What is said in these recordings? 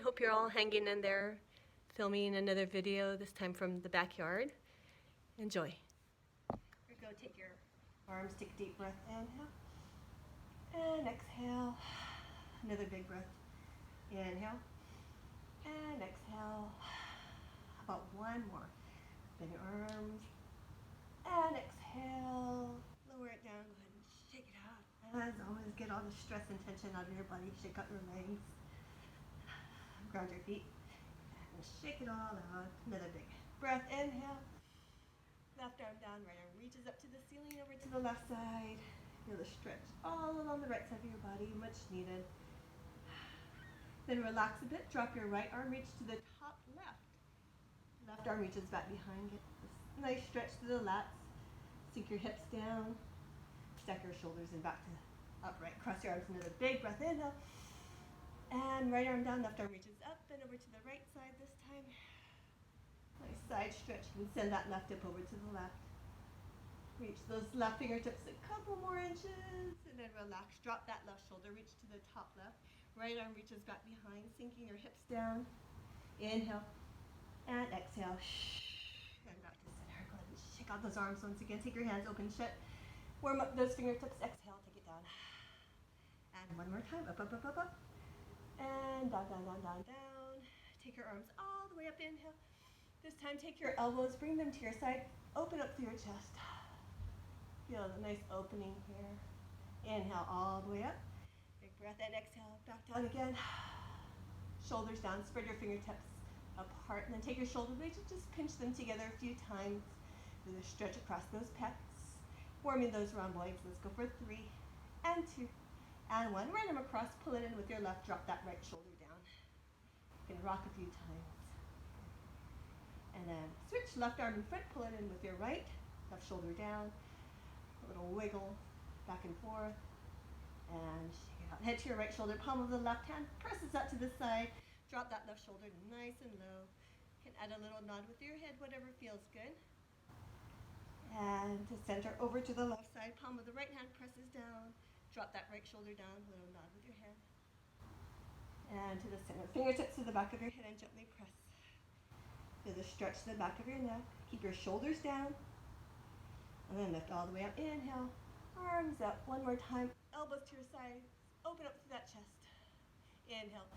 hope you're all hanging in there, filming another video, this time from the backyard. Enjoy. Here we go, take your arms, take a deep breath, inhale, and exhale. Another big breath, inhale, and exhale. How about one more? Bend your arms, and exhale. Lower it down, go ahead and shake it out. As always, get all the stress and tension out of your body. Shake out your legs, ground your feet, and shake it all out. Another big breath, inhale. Left arm down, right arm reaches up to the ceiling, over to the left side. Feel the stretch all along the right side of your body, much needed. Then relax a bit, drop your right arm, reach to the top left. Left arm reaches back behind, get this nice stretch to the lats. Sink your hips down, stack your shoulders and back to upright. Cross your arms, another big breath, inhale. And right arm down, left arm reaches up, then over to the right side this time. Nice side stretch, you can send that left hip over to the left. Reach those left fingertips a couple more inches, and then relax. Drop that left shoulder, reach to the top left. Right arm reaches back behind, sinking your hips down. Inhale, and exhale. And back to center. Go ahead and shake out those arms once again. Take your hands open, shut. Warm up those fingertips. Exhale, take it down. And one more time. Up, up, up, up, up. And down, down, down, down, down. Take your arms all the way up. Inhale. This time, take your elbows, bring them to your side. Open up through your chest. Feel the nice opening here. Inhale all the way up. Big breath and exhale. Back down again. Shoulders down. Spread your fingertips apart. And then take your shoulder blades and just pinch them together a few times. Do the stretch across those pecs. Warming those round legs. Let's go for 3 and 2 and 1. Right arm across. Pull it in with your left. Drop that right shoulder down. You can rock a few times. And then switch left arm in front. Pull it in with your right. Left shoulder down. A little wiggle back and forth, and shake it out. Head to your right shoulder, palm of the left hand presses out to the side. Drop that left shoulder nice and low. You can add a little nod with your head, whatever feels good. And to center, over to the left side, palm of the right hand presses down. Drop that right shoulder down, a little nod with your head. And to the center, fingertips to the back of your head and gently press. Feel the stretch to the back of your neck. Keep your shoulders down. And then lift all the way up. Inhale. Arms up. One more time. Elbows to your sides. Open up through that chest. Inhale.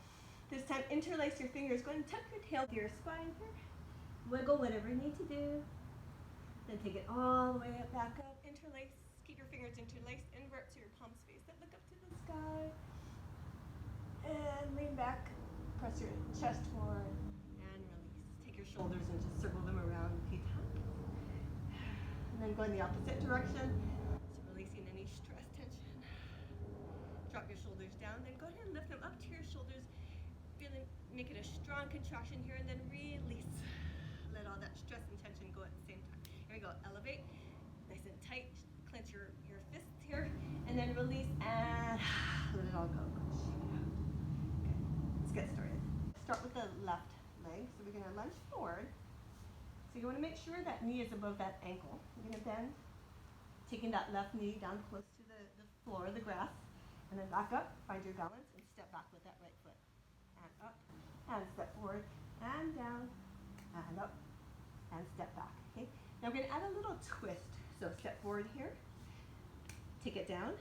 This time, interlace your fingers. Go ahead and tuck your tail to your spine here. Wiggle whatever you need to do. Then take it all the way up, back up. Interlace. Keep your fingers interlaced. Invert so your palms face up. Look up to the sky. And lean back. Press your chest forward. And release. Take your shoulders and just circle them around a few times. And then go in the opposite direction. So releasing any stress, tension. Drop your shoulders down. Then go ahead and lift them up to your shoulders. Feeling, make it a strong contraction here, and then release. Let all that stress and tension go at the same time. Here we go. Elevate. Nice and tight. Clench your fists here. And then release and let it all go. Shake it out. Okay. Let's get started. Start with the left leg. So we're going to lunge forward. So you want to make sure that knee is above that ankle. You're going to bend, taking that left knee down close to the floor, the grass, and then back up, find your balance, and step back with that right foot. And up, and step forward, and down, and up, and step back. Okay. Now we're going to add a little twist. So step forward here, take it down,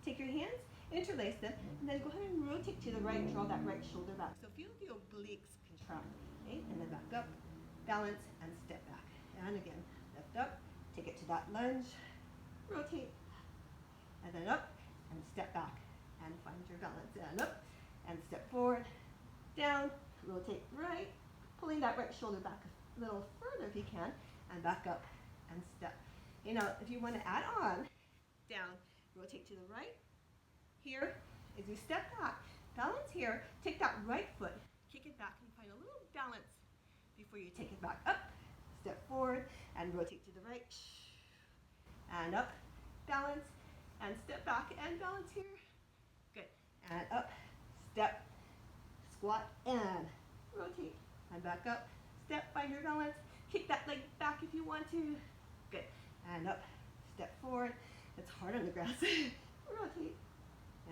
take your hands, interlace them, and then go ahead and rotate to the right, draw that right shoulder back. So feel the obliques contract, okay, and then back up. Balance and step back. And again, lift up, take it to that lunge, rotate, and then up, and step back, and find your balance. And up, and step forward, down, rotate right, pulling that right shoulder back a little further if you can, and back up, and step. You know, if you want to add on, down, rotate to the right, here, as you step back, balance here, take that right foot, kick it back, and find a little balance before you take it back up, step forward, and rotate to the right, and up, balance, and step back, and balance here, good, and up, step, squat, and rotate, and back up, step, find your balance, kick that leg back if you want to, good, and up, step forward, it's hard on the grass, rotate,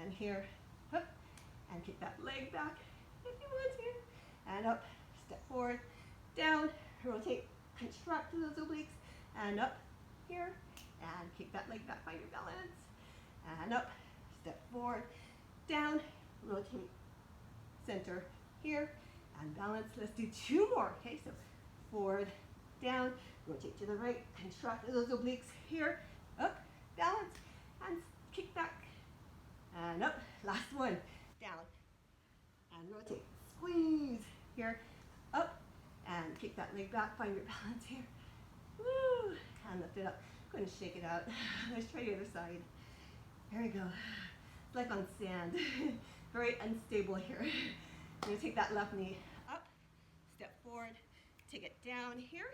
and here, up, and kick that leg back if you want to, and up, step forward, down, rotate, contract to those obliques, and up here, and kick that leg back, find your balance, and up, step forward, down, rotate, center here, and balance. Let's do 2 more, okay? So forward, down, rotate to the right, contract those obliques here, up, balance, and kick back, and up. Last one, down, and rotate, squeeze here, up, and kick that leg back, find your balance here. Woo, and lift it up. Go ahead and shake it out. Let's try the other side. Here we go. It's like on sand. Very unstable here. I'm going to take that left knee up, step forward, take it down here,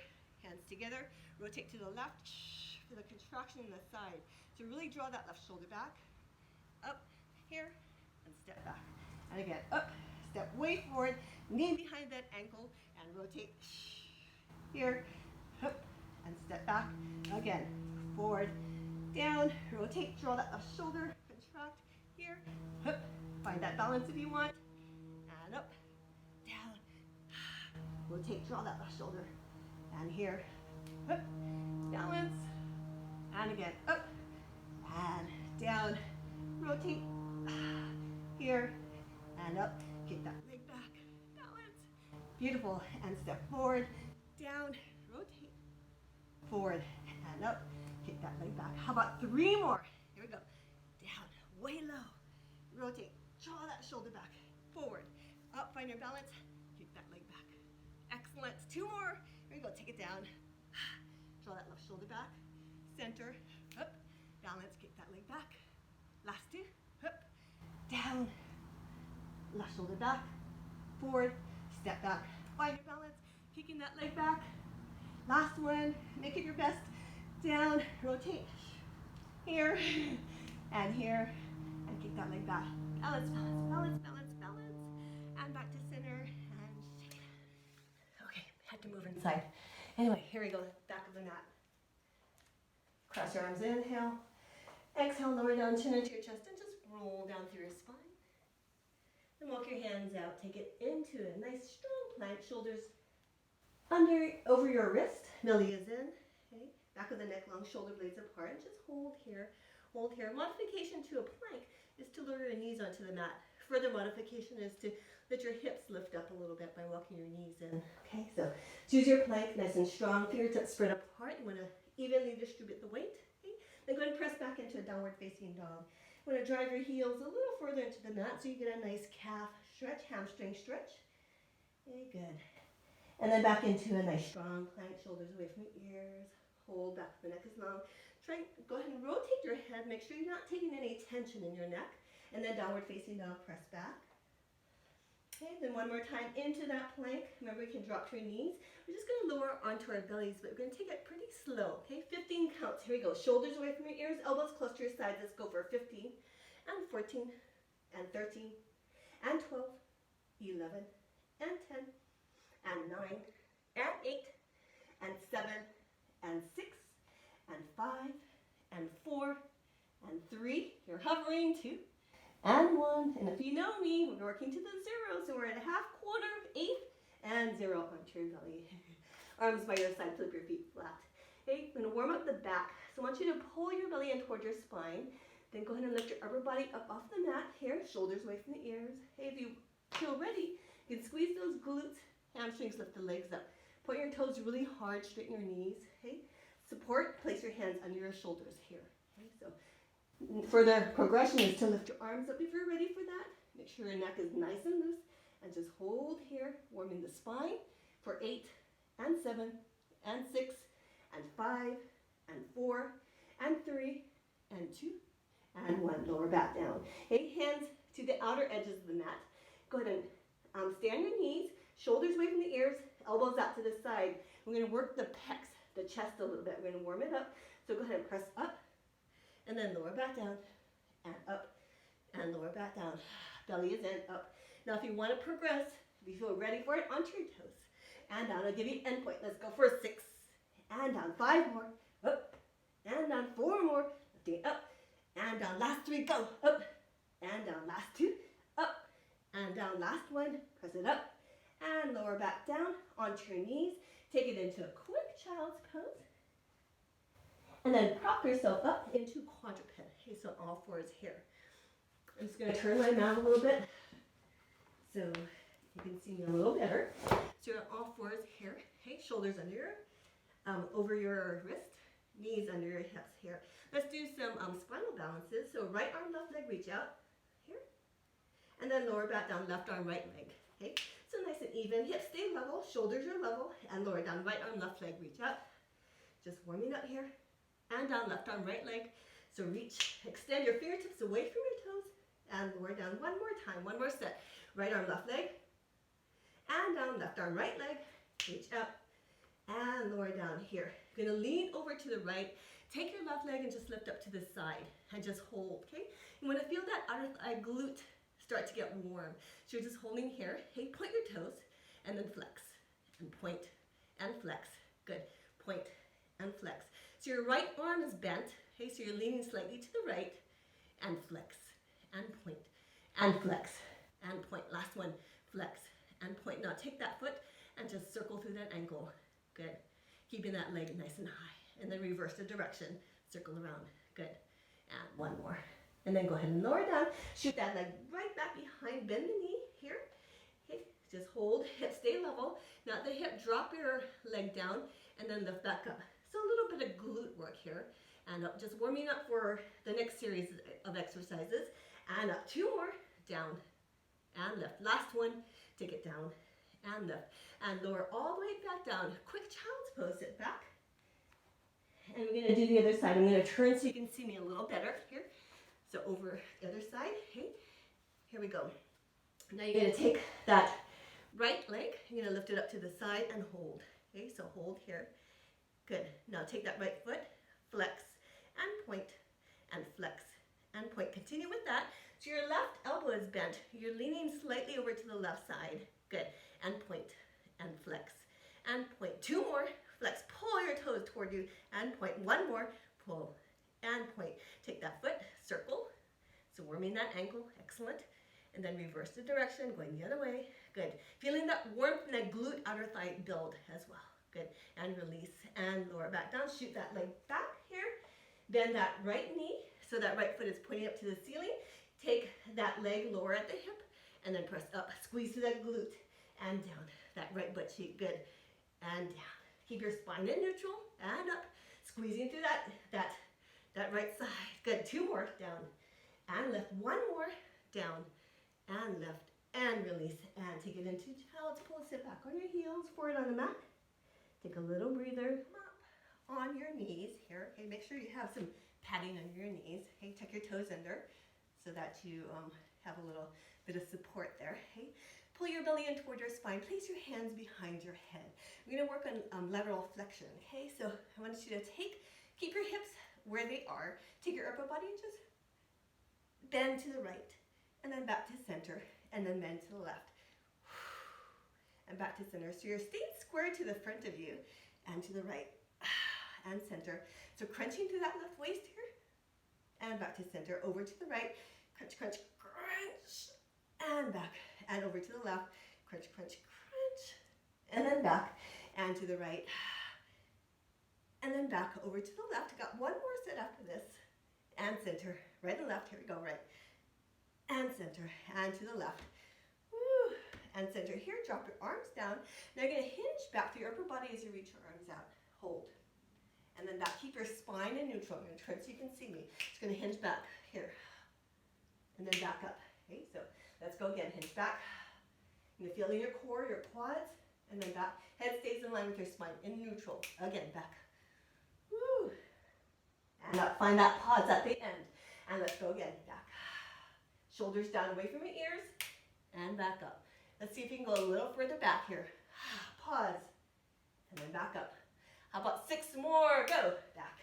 hands together, rotate to the left, feel the contraction in the side. So really draw that left shoulder back, up here, and step back. And again, up, step way forward, knee behind that ankle, and rotate here, up, and step back. Again, forward, down, rotate, draw that left shoulder, contract here, up, find that balance if you want, and up, down, rotate, draw that left shoulder, and here, up, balance, and again, up, and down, rotate, here, and up, kick that leg back, balance, beautiful, and step forward, down, rotate, forward, and up, kick that leg back. How about 3 more? Here we go, down, way low, rotate, draw that shoulder back, forward, up, find your balance, kick that leg back. Excellent. 2 more. Here we go, take it down, draw that left shoulder back, center, up, balance, kick that leg back. Last 2, up, down, left shoulder back, forward, step back, find your balance, kicking that leg back. Last one, make it your best, down, rotate, here, and here, and kick that leg back. Balance, balance, balance, balance, balance, and back to center, and shake it. Okay, had to move inside. Anyway, here we go, back of the mat. Cross your arms, inhale, exhale, lower down, chin into your chest, and just roll down through your spine. And walk your hands out, take it into a nice strong plank, shoulders over your wrist, belly is in, okay? Back of the neck long, shoulder blades apart, and just hold here, hold here. Modification to a plank is to lower your knees onto the mat. Further modification is to let your hips lift up a little bit by walking your knees in, okay? So choose your plank, nice and strong, fingertips spread apart. You wanna evenly distribute the weight, okay? Then go ahead and press back into a downward facing dog. You wanna drive your heels a little further into the mat so you get a nice calf stretch, hamstring stretch. Okay, good. And then back into a nice strong plank, shoulders away from your ears. Hold back, the neck is long. Go ahead and rotate your head. Make sure you're not taking any tension in your neck. And then downward facing dog, press back. Okay, then one more time into that plank. Remember, you can drop to your knees. We're just going to lower onto our bellies, but we're going to take it pretty slow. Okay, 15 counts. Here we go. Shoulders away from your ears, elbows close to your sides. Let's go for 15 and 14 and 13 and 12, 11 and 10 and 9 and 8 and 7 and 6 and 5 and 4 and 3. You're hovering, 2 and 1. And if you know me, we're working to the 0. So we're at a half, quarter, 8 and 0 onto your belly. Arms by your side, flip your feet flat. Okay, I'm going to warm up the back. So I want you to pull your belly in toward your spine. Then go ahead and lift your upper body up off the mat here, shoulders away from the ears. Hey, if you feel ready, you can squeeze those glutes, hamstrings, lift the legs up. Point your toes really hard, straighten your knees. Okay, support, place your hands under your shoulders here. Okay, so further progression is to lift your arms up if you're ready for that. Make sure your neck is nice and loose, and just hold here, warming the spine for 8 and 7 and 6 and 5 and 4 and 3 and 2 and 1. Lower back down. Okay, hands to the outer edges of the mat. Go ahead and stay on your knees, shoulders away from the ears, elbows out to the side. We're going to work the pecs, the chest a little bit. We're going to warm it up. So go ahead and press up and then lower back down and up and lower back down. Belly is in, up. Now if you want to progress, if you feel ready for it, onto your toes and down. I'll give you end point. Let's go for 6 and down. 5 more, up and down. 4 more, lifting up and down. Last 3, go, up and down. Last 2, up and down. Last 1, press it up And lower back down onto your knees. Take it into a quick child's pose. And then prop yourself up into quadruped. Okay, so all fours here. I'm just going to turn my mat a little bit so you can see me a little better. So you're on all fours here. Okay, shoulders under your, over your wrist, knees under your hips here. Let's do some spinal balances. So right arm, left leg, reach out here. And then lower back down, left arm, right leg. Okay, so nice and even. Hips stay level, shoulders are level, and lower down, right arm, left leg, reach out. Just warming up here. And down, left arm, right leg. So reach, extend your fingertips away from your toes, and lower down one more time, one more set. Right arm, left leg, and down, left arm, right leg, reach up, and lower down here. You're gonna lean over to the right, take your left leg and just lift up to the side, and just hold, okay? You wanna feel that outer thigh glute start to get warm. So you're just holding here, hey, point your toes, and then flex, and point, and flex. Good, point, and flex. So your right arm is bent, okay, so you're leaning slightly to the right, and flex, and point, and flex, and point. Last one, flex, and point. Now take that foot and just circle through that ankle. Good. Keeping that leg nice and high. And then reverse the direction, circle around. Good. And one more. And then go ahead and lower down. Shoot that leg right back behind, bend the knee here. Okay, just hold, hip stay level. Not the hip, drop your leg down, and then lift back up. So a little bit of glute work here. And up, just warming up for the next series of exercises. And up, two more, down, and lift. Last one, take it down, and lift. And lower all the way back down. Quick child's pose, sit back. And we're gonna do the other side. I'm gonna turn so you can see me a little better here. So over the other side, okay, here we go. Now you're gonna take that right leg, you're gonna lift it up to the side and hold. Okay, so hold here. Good. Now take that right foot, flex, and point, and flex, and point. Continue with that. So your left elbow is bent. You're leaning slightly over to the left side. Good. And point, and flex, and point. Two more. Flex. Pull your toes toward you, and point. One more. Pull, and point. Take that foot, circle. So warming that ankle. Excellent. And then reverse the direction, going the other way. Good. Feeling that warmth in that glute outer thigh build as well. Good. And release, and lower back down. Shoot that leg back here. Bend that right knee, so that right foot is pointing up to the ceiling. Take that leg lower at the hip, and then press up. Squeeze to that glute, and down. That right butt cheek, good. And down. Keep your spine in neutral, and up. Squeezing through that right side. Good. Two more, down, and lift. One more, down, and lift, and release. And take it into child's pose. Sit back on your heels, forward on the mat. Take a little breather. On your knees here. Okay, make sure you have some padding under your knees. Okay, tuck your toes under so that you have a little bit of support there. Okay, pull your belly in toward your spine. Place your hands behind your head. We're going to work on lateral flexion. Okay, so I want you to keep your hips where they are. Take your upper body and just bend to the right, and then back to center, and then bend to the left, and back to center. So you're staying square to the front of you and to the right. And center. So crunching through that left waist here, and back to center, over to the right, crunch, crunch, crunch, and back, and over to the left, crunch, crunch, crunch, and then back, and to the right, and then back over to the left. Got one more set after this, and center, right and left, here we go, right, and center, and to the left, woo, and center here, drop your arms down. Now you're gonna hinge back to your upper body as you reach your arms out, hold. And then back, keep your spine in neutral. I'm going to turn so you can see me. It's going to hinge back here. And then back up. Okay, so let's go again. Hinge back. You're going to feel in your core, your quads, and then back. Head stays in line with your spine, in neutral. Again, back. Woo. And up. Find that pause at the end. And let's go again. Back. Shoulders down away from your ears. And back up. Let's see if you can go a little further back here. Pause. And then back up. How about 6 more? Go. Back.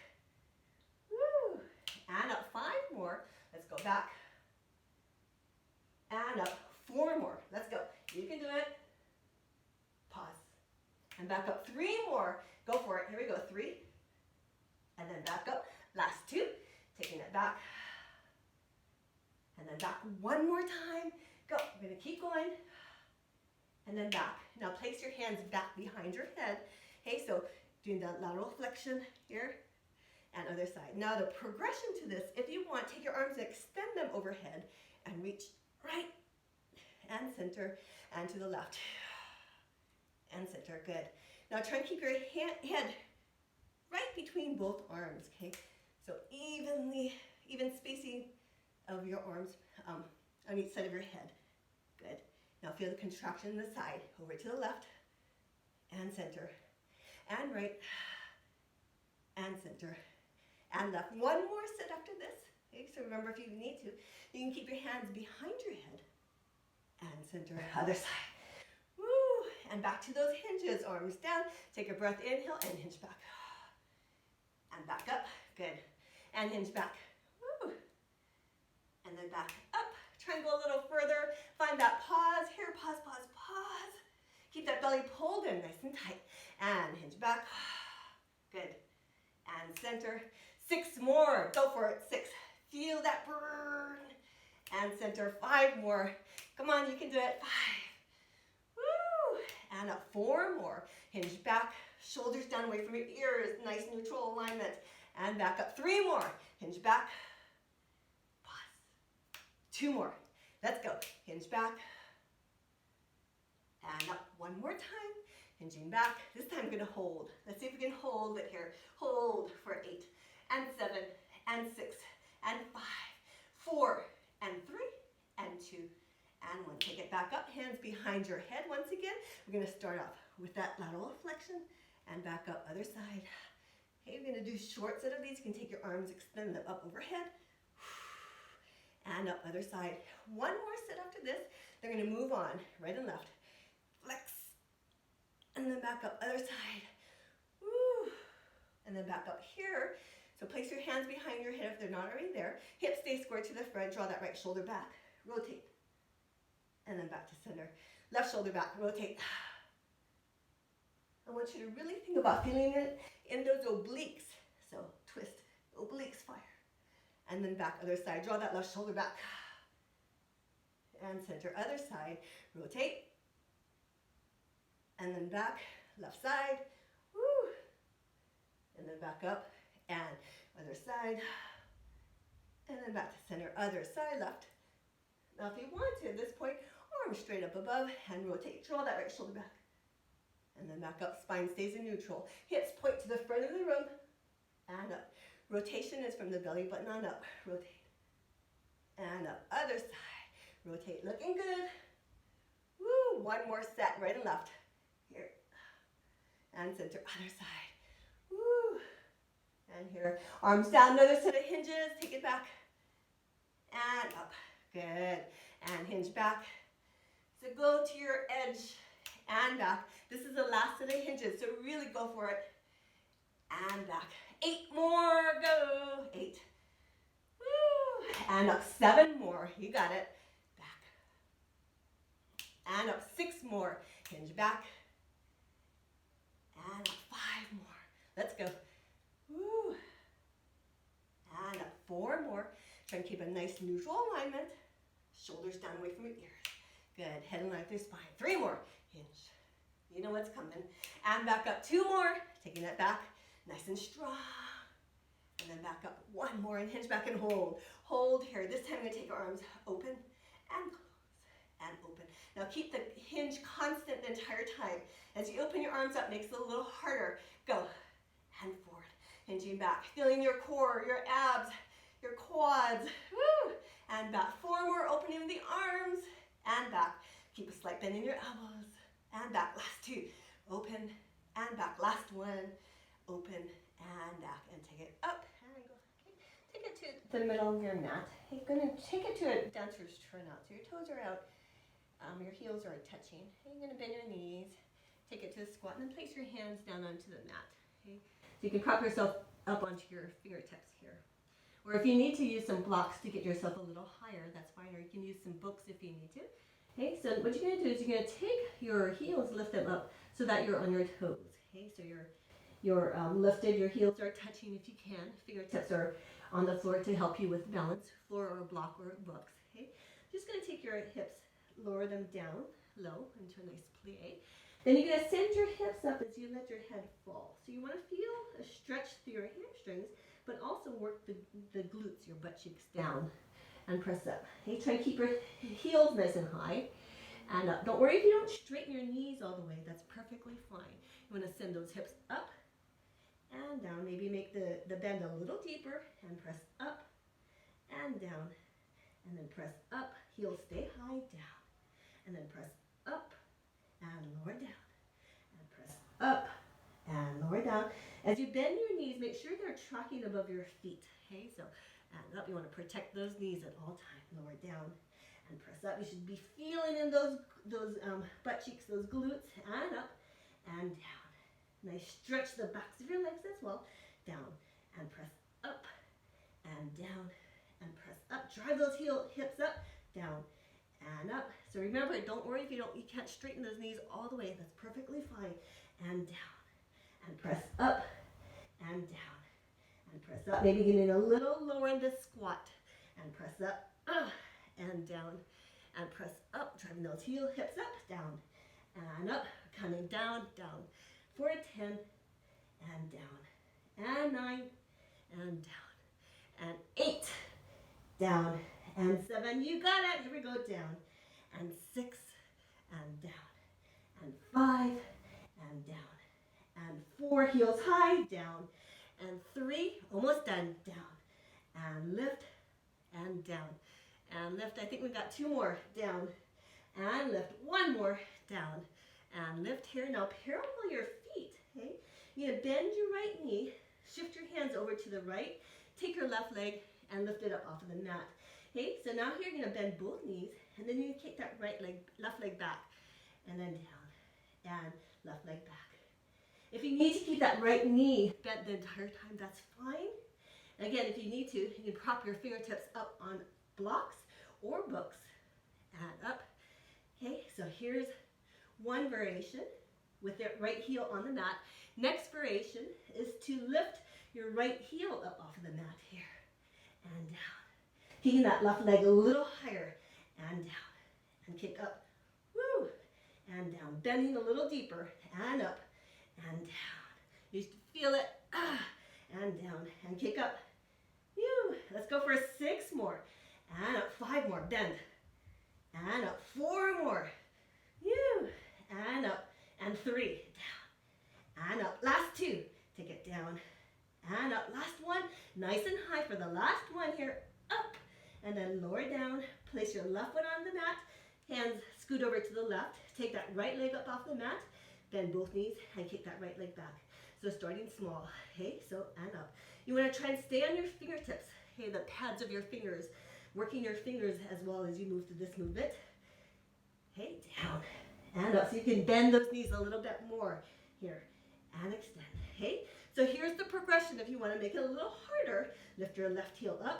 Woo. And up. 5 more. Let's go back. And up. 4 more. Let's go. You can do it. Pause. And back up. 3 more. Go for it. Here we go. 3. And then back up. Last 2. Taking it back. And then back 1 more time. Go. We're going to keep going. and then back. Now place your hands back behind your head. Okay, so doing that lateral flexion here and other side. Now the progression to this, if you want, take your arms and extend them overhead and reach right and center and to the left and center. Good. Now try and keep your head right between both arms, okay? So even spacing of your arms on each side of your head. Good. Now feel the contraction in the side, over to the left and center and right and center and left. One more set after this. Okay, so remember, if you need to, you can keep your hands behind your head and center, other side. Woo! And back to those hinges, arms down. Take a breath, inhale and hinge back. And back up, good. And hinge back. Woo! And then back up. Try and go a little further. Find that pause here, pause, pause, pause. Keep that belly pulled in nice and tight. And hinge back. Good. And center. 6 more. Go for it. 6. Feel that burn. And center. 5 more. Come on, you can do it. 5. Woo! And up. 4 more. Hinge back. Shoulders down away from your ears. Nice neutral alignment. And back up. 3 more. Hinge back. Pause. 2 more. Let's go. Hinge back. And up. 1 more time. Hinging back. This time I'm going to hold. Let's see if we can hold it here. Hold for 8 and 7 and 6 and 5, 4 and 3 and 2 and 1. Take it back up. Hands behind your head once again. We're going to start off with that lateral flexion and back up other side. Okay, we're going to do short set of these. You can take your arms, extend them up overhead and up other side. 1 more set after this. They're going to move on right and left. Flex. And then back up other side. Woo. And then back up here. So place your hands behind your head if they're not already there. Hips stay square to the front. Draw that right shoulder back. Rotate. And then back to center. Left shoulder back. Rotate. I want you to really think about feeling it in those obliques. So twist. Obliques fire. And then back other side. Draw that left shoulder back. And center. Other side. Rotate. And then back, left side, woo, and then back up, and other side, and then back to center, other side, left. Now if you want to, at this point, arms straight up above, and rotate, draw that right shoulder back, and then back up, spine stays in neutral, hips point to the front of the room, and up. Rotation is from the belly button on up, rotate, and up, other side, rotate, looking good, woo, 1 more set, right and left. Here, and center, other side, woo, and here, arms down, another set of hinges, take it back, and up, good, and hinge back, so go to your edge, and back, this is the last set of hinges, so really go for it, and back, 8 more, go, 8, woo, and up, 7 more, you got it, back, and up, 6 more, hinge back, and up, 5 more. Let's go. Woo. And up, 4 more. Try and keep a nice neutral alignment. Shoulders down away from your ears. Good. Head in line through spine. 3 more. Hinge. You know what's coming. And back up. 2 more. Taking it back. Nice and strong. And then back up. 1 more and hinge back and hold. Hold here. This time I'm going to take our arms open and close and open. Now keep the hinge constant the entire time. As you open your arms up, makes it a little harder. Go and forward, hinging back, feeling your core, your abs, your quads, woo, and back. 4 more, opening the arms and back. Keep a slight bend in your elbows and back. Last 2, open and back. Last 1, open and back, and take it up and go. Okay. Take it to the middle of your mat. You're gonna take it to a dancer's turnout. So your toes are out. Your heels are touching. You're going to bend your knees, take it to a squat, and then place your hands down onto the mat. Okay? So you can prop yourself up onto your fingertips here. Or if you need to use some blocks to get yourself a little higher, that's fine. Or you can use some books if you need to. Okay, so what you're going to do is you're going to take your heels, lift them up so that you're on your toes. Okay, so you're lifted, your heels are touching if you can. Fingertips are on the floor to help you with balance, floor or block or books. Okay, just going to take your hips, lower them down low into a nice plie. Then you're going to send your hips up as you let your head fall. So you want to feel a stretch through your hamstrings, but also work the glutes, your butt cheeks down, and press up. Okay, try and keep your heels nice and high and up. Don't worry if you don't straighten your knees all the way. That's perfectly fine. You want to send those hips up and down. Maybe make the bend a little deeper and press up and down. And then press up. Heels stay high, down. And then press up and lower down. And press up and lower down. As you bend your knees, make sure they're tracking above your feet. Okay, so and up. You want to protect those knees at all times. Lower down and press up. You should be feeling in those butt cheeks, those glutes, and up and down. Nice stretch the backs of your legs as well. Down and press up and down and press up. Drive those hips up, down and up. So remember, don't worry if you can't straighten those knees all the way. That's perfectly fine. And down and press up and down and press up. Maybe getting a little lower into squat and press up and down and press up. Driving those hips up, down and up. Coming down, down. For a 10 and down and 9 and down and 8 down and 7. You got it. Here we go. Down and 6 and down and 5 and down and 4. Heels high, down and 3. Almost done. Down and lift and down and lift. I think we got 2 more. Down and lift. 1 more. Down and lift. Here now, parallel your feet. Okay, you're gonna bend your right knee, shift your hands over to the right, take your left leg and lift it up off of the mat. Okay, so now here you're gonna bend both knees, and then you kick that left leg back, and then down, and left leg back. If you need to keep that right knee bent the entire time, that's fine. Again, if you need to, you can prop your fingertips up on blocks or books, and up. Okay, so here's one variation with the right heel on the mat. Next variation is to lift your right heel up off of the mat here and down. Kicking that left leg a little higher and down and kick up, woo, and down. Bending a little deeper and up and down. You feel it, and down and kick up. Woo. Let's go for 6 more and up. 5 more, bend and up. 4 more, woo, and up. And 3, down, and up. Last 2, take it down, and up. Last 1, nice and high for the last one here, up, and then lower down. Place your left foot on the mat, hands scoot over to the left. Take that right leg up off the mat, bend both knees, and kick that right leg back. So starting small, okay, so and up. You want to try and stay on your fingertips, okay, the pads of your fingers, working your fingers as well as you move through this movement. Okay, down. And up, so you can bend those knees a little bit more here and extend. Okay, so here's the progression. If you want to make it a little harder, lift your left heel up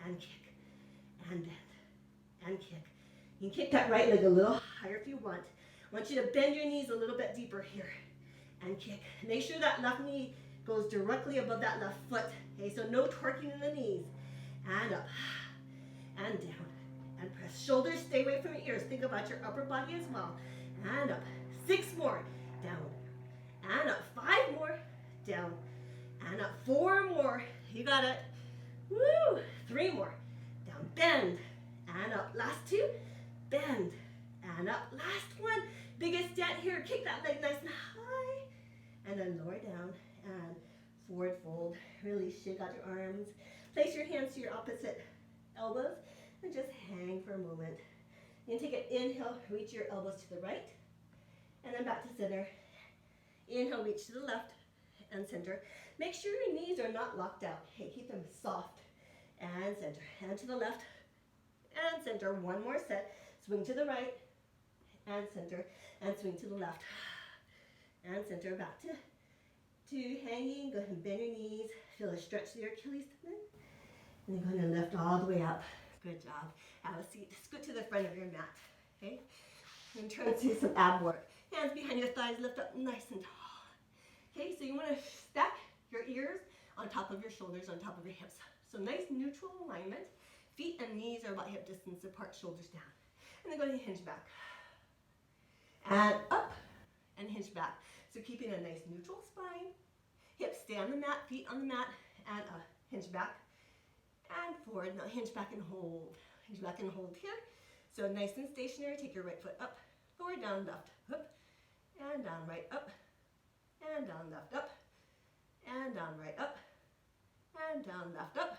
and kick and bend and kick. You can kick that right leg a little higher if you want. I want you to bend your knees a little bit deeper here and kick. Make sure that left knee goes directly above that left foot. Okay, so no twerking in the knees. And up and down and press. Shoulders stay away from your ears. Think about your upper body as well. And up. 6 more. Down. And up. 5 more. Down. And up. 4 more. You got it. Woo. 3 more. Down. Bend. And up. Last 2. Bend. And up. Last 1. Biggest dent here. Kick that leg nice and high. And then lower down. And forward fold. Really shake out your arms. Place your hands to your opposite elbows. And just hang for a moment. You can take an inhale, reach your elbows to the right, and then back to center. Inhale, reach to the left and center. Make sure your knees are not locked out. Hey, keep them soft and center. And to the left and center. 1 more set. Swing to the right and center, and swing to the left and center. Back to hanging. Go ahead and bend your knees. Feel a stretch to your Achilles tendon. And then go ahead and lift all the way up. Good job. Have a seat. Scoot to the front of your mat. Okay? And try to do some ab work. Hands behind your thighs. Lift up nice and tall. Okay? So you want to stack your ears on top of your shoulders, on top of your hips. So nice neutral alignment. Feet and knees are about hip distance apart, shoulders down. And then go ahead and hinge back. and up, and hinge back. So keeping a nice neutral spine, hips stay on the mat, feet on the mat, and hinge back, and forward. Now hinge back and hold. Hinge back and hold here. So nice and stationary, take your right foot up, forward, down, left, up, and down, right, up, and down, left, up, and down, right, up, and down, left, up.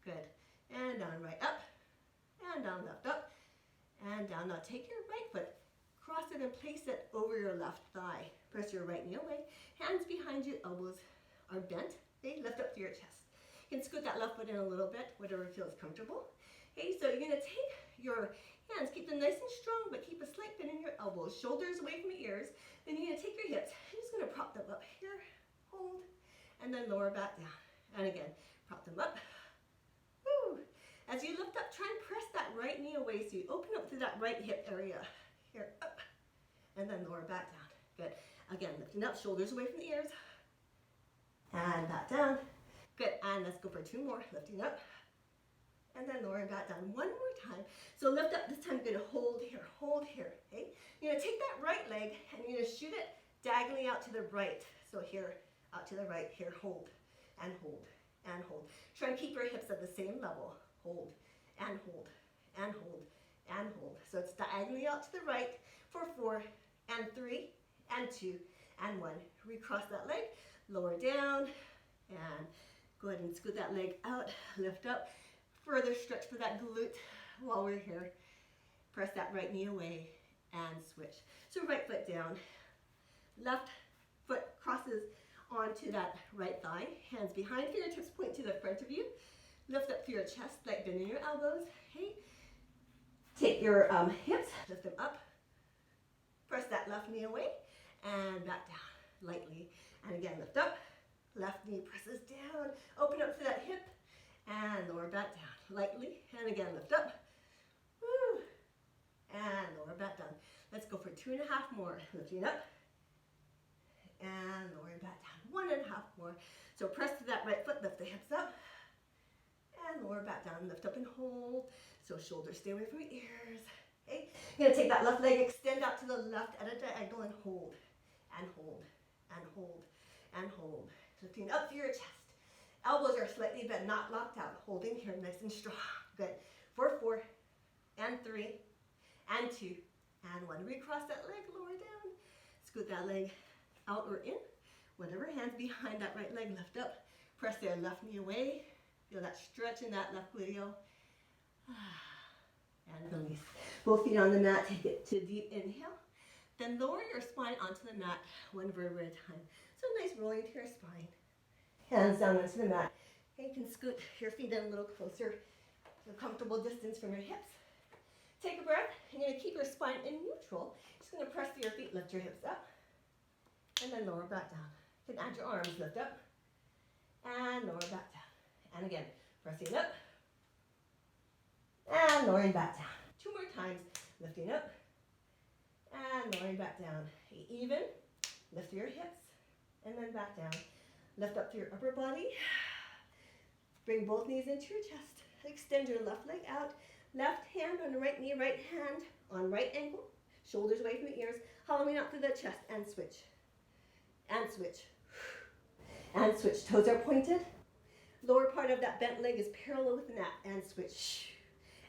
Good. And down, right, up, and down, left, up, and down. Now take your right foot, cross it and place it over your left thigh. Press your right knee away. Hands behind you, elbows are bent. Okay, lift up to your chest. You can scoot that left foot in a little bit, whatever feels comfortable. Okay, so you're gonna take your hands, keep them nice and strong, but keep a slight bend in your elbows, shoulders away from your ears. Then you're gonna take your hips. You're just gonna prop them up here, hold, and then lower back down. And again, prop them up. Woo. As you lift up, try and press that right knee away so you open up to that right hip area. Here, up, and then lower back down. Good. Again, lifting up, shoulders away from the ears. And back down. Good, and let's go for 2 more. Lifting up, and then lowering back down. 1 more time. So lift up, this time you're gonna hold here, okay? You're gonna take that right leg, and you're gonna shoot it diagonally out to the right. So here, out to the right, here, hold, and hold, and hold. Try and keep your hips at the same level. Hold, and hold, and hold, and hold. So it's diagonally out to the right for 4, and 3, and 2, and 1. Recross that leg, lower down, and go ahead and scoot that leg out, lift up, further stretch for that glute while we're here. Press that right knee away and switch. So right foot down, left foot crosses onto that right thigh, hands behind, fingertips point to the front of you. Lift up through your chest, like bending your elbows. Okay. Take your hips, lift them up. Press that left knee away and back down lightly. And again, lift up. Left knee presses down. Open up to that hip and lower back down lightly. And again, lift up. Woo. And lower back down. Let's go for 2.5 more. Lifting up and lowering back down. 1.5 more. So press to that right foot, lift the hips up. And lower back down, lift up and hold. So shoulders stay away from your ears. Okay? You're gonna take that left leg, extend out to the left at a diagonal and hold, and hold, and hold, and hold. Lifting up through your chest. Elbows are slightly bent, not locked out. Holding here, nice and strong. Good. For 4, and 3, and 2, and 1. Recross that leg, lower down. Scoot that leg out or in. Whatever hands behind that right leg, lift up. Press their left knee away. Feel that stretch in that left gluteal. And release. Both feet on the mat, take it to deep inhale. Then lower your spine onto the mat, 1 vertebra at a time. So nice rolling to your spine. Hands down onto the mat. Okay, you can scoot your feet in a little closer to a comfortable distance from your hips. Take a breath. You're going to keep your spine in neutral. Just going to press through your feet, lift your hips up, and then lower back down. You can add your arms, lift up, and lower back down. And again, pressing up, and lowering back down. 2 more times, lifting up, and lowering back down. Even, lift your hips, and then back down. Lift up to your upper body. Bring both knees into your chest. Extend your left leg out. Left hand on the right knee, right hand on right ankle. Shoulders away from the ears. Hollowing out through the chest, and switch. And switch. And switch. Toes are pointed. Lower part of that bent leg is parallel with the mat, and switch,